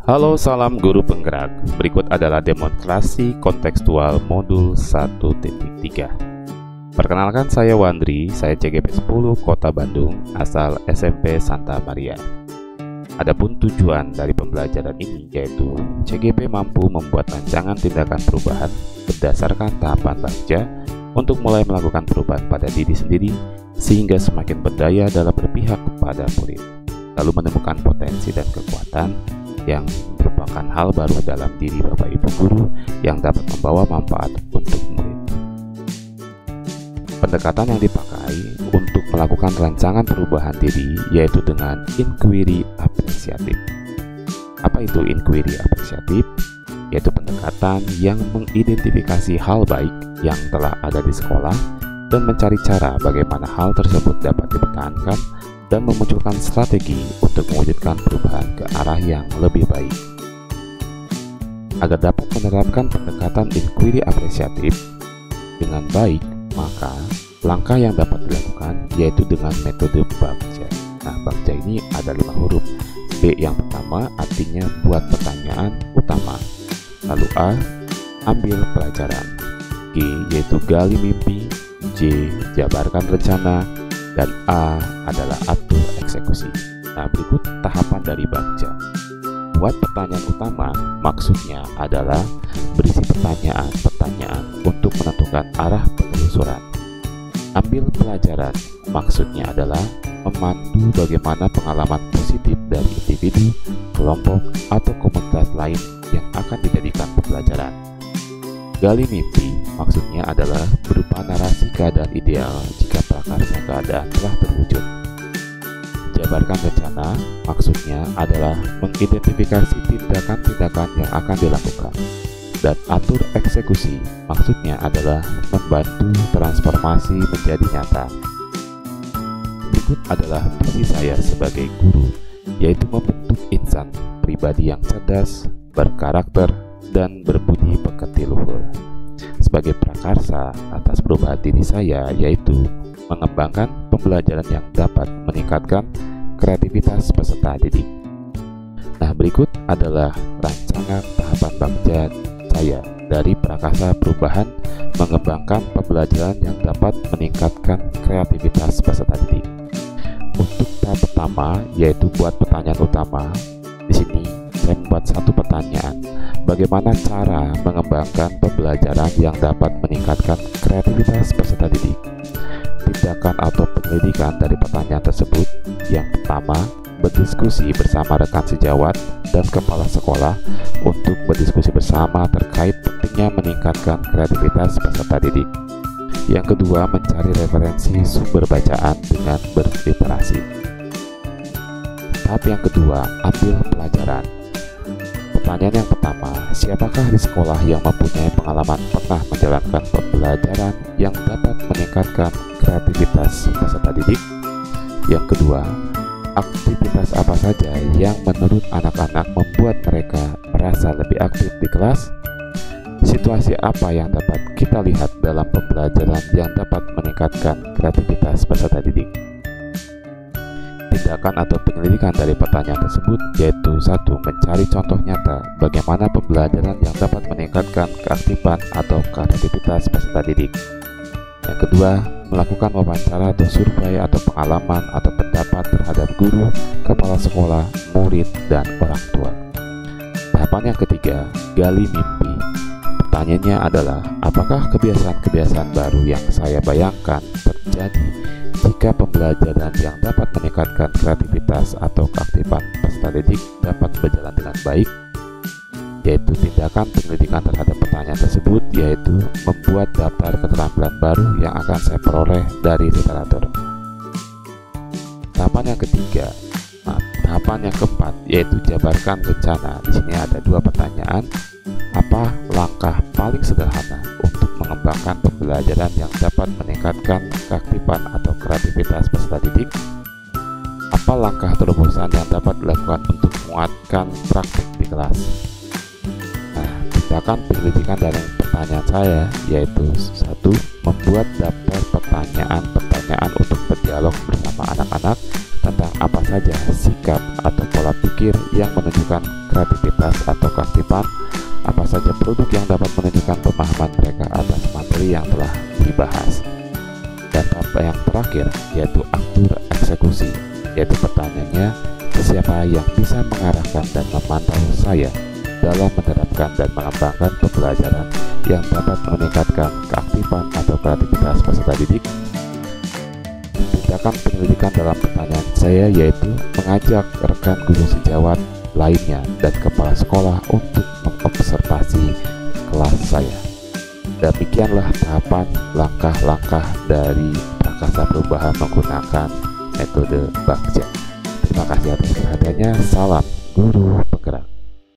Halo, salam guru penggerak. Berikut adalah demonstrasi kontekstual modul 1.3. Perkenalkan, saya Wandri, saya CGP 10 Kota Bandung, asal SMP Santa Maria. Adapun tujuan dari pembelajaran ini yaitu CGP mampu membuat rancangan tindakan perubahan berdasarkan tahapan bagja untuk mulai melakukan perubahan pada diri sendiri sehingga semakin berdaya dalam berpihak kepada murid, lalu menemukan potensi dan kekuatan yang merupakan hal baru dalam diri Bapak Ibu guru yang dapat membawa manfaat untuk murid. Pendekatan yang dipakai untuk melakukan rancangan perubahan diri yaitu dengan inquiry apresiatif. Apa itu inquiry apresiatif? Yaitu pendekatan yang mengidentifikasi hal baik yang telah ada di sekolah dan mencari cara bagaimana hal tersebut dapat dipertahankan dan memunculkan strategi untuk mewujudkan perubahan ke arah yang lebih baik. Agar dapat menerapkan pendekatan inquiry apresiatif dengan baik, maka langkah yang dapat dilakukan yaitu dengan metode bagja. Nah, bagja ini ada 5 huruf. B yang pertama artinya buat pertanyaan utama. Lalu A, ambil pelajaran. G yaitu gali mimpi. J, jabarkan rencana. Dan A adalah atur eksekusi. Nah, berikut tahapan dari bagja. Buat pertanyaan utama, maksudnya adalah berisi pertanyaan-pertanyaan untuk menentukan arah penelusuran. Ambil pelajaran, maksudnya adalah memandu bagaimana pengalaman positif dari individu, kelompok, atau komunitas lain yang akan dijadikan pembelajaran. Gali mimpi maksudnya adalah berupa narasi keadaan ideal jika prakarsa keadaan telah terwujud. Jabarkan rencana maksudnya adalah mengidentifikasi tindakan-tindakan yang akan dilakukan. Dan atur eksekusi maksudnya adalah membantu transformasi menjadi nyata. Berikut adalah visi saya sebagai guru, yaitu membentuk insan pribadi yang cerdas, berkarakter, dan berbudi pekerti luhur. Sebagai prakarsa atas perubahan diri saya yaitu mengembangkan pembelajaran yang dapat meningkatkan kreativitas peserta didik. Nah, berikut adalah rancangan tahapan bagja saya dari prakarsa perubahan mengembangkan pembelajaran yang dapat meningkatkan kreativitas peserta didik. Untuk tahap pertama yaitu buat pertanyaan utama. Di sini saya membuat satu pertanyaan. Bagaimana cara mengembangkan pembelajaran yang dapat meningkatkan kreativitas peserta didik? Tindakan atau penyelidikan dari pertanyaan tersebut. Yang pertama, berdiskusi bersama rekan sejawat dan kepala sekolah untuk berdiskusi bersama terkait pentingnya meningkatkan kreativitas peserta didik. Yang kedua, mencari referensi sumber bacaan dengan berliterasi. Tahap yang kedua, ambil pelajaran. Pertanyaan yang pertama, siapakah di sekolah yang mempunyai pengalaman pernah menjalankan pembelajaran yang dapat meningkatkan kreativitas peserta didik? Yang kedua, aktivitas apa saja yang menurut anak-anak membuat mereka merasa lebih aktif di kelas? Situasi apa yang dapat kita lihat dalam pembelajaran yang dapat meningkatkan kreativitas peserta didik? Tindakan atau penyelidikan dari pertanyaan tersebut yaitu 1. Mencari contoh nyata bagaimana pembelajaran yang dapat meningkatkan keaktifan atau kreativitas peserta didik. Yang kedua, melakukan wawancara atau survei atau pengalaman atau pendapat terhadap guru, kepala sekolah, murid, dan orang tua. Tahapan yang ketiga, gali mimpi. Pertanyaannya adalah, apakah kebiasaan-kebiasaan baru yang saya bayangkan terjadi jika pembelajaran yang dapat meningkatkan kreativitas atau keaktifan peserta didik dapat berjalan dengan baik? Yaitu tindakan penyelidikan terhadap pertanyaan tersebut yaitu membuat daftar keterampilan baru yang akan saya peroleh dari literatur. Tahapan yang ketiga, tahapan yang keempat yaitu jabarkan rencana. Di sini ada 2 pertanyaan. Apa langkah paling sederhana untuk mengembangkan pembelajaran yang dapat meningkatkan keaktifan atau kreativitas peserta didik? Apa langkah terobosan yang dapat dilakukan untuk menguatkan praktik di kelas? Nah, tindakan penyelidikan dari pertanyaan saya yaitu 1. Membuat daftar pertanyaan-pertanyaan untuk berdialog bersama anak-anak tentang apa saja sikap atau pola pikir yang menunjukkan kreativitas atau keaktifan, apa saja produk yang dapat menunjukkan pemahaman mereka atas materi yang telah dibahas. Dan tahap yang terakhir yaitu atur eksekusi, yaitu pertanyaannya, siapa yang bisa mengarahkan dan memantau saya dalam menerapkan dan mengembangkan pembelajaran yang dapat meningkatkan keaktifan atau kreativitas peserta didik. Tindakan penyelidikan dalam pertanyaan saya yaitu mengajak rekan guru sejawat lainnya dan kepala sekolah untuk mengobservasi kelas saya. Demikianlah tahapan langkah-langkah dari Prakasa Perubahan menggunakan metode Bagja. Terima kasih atas perhatiannya. Salam guru.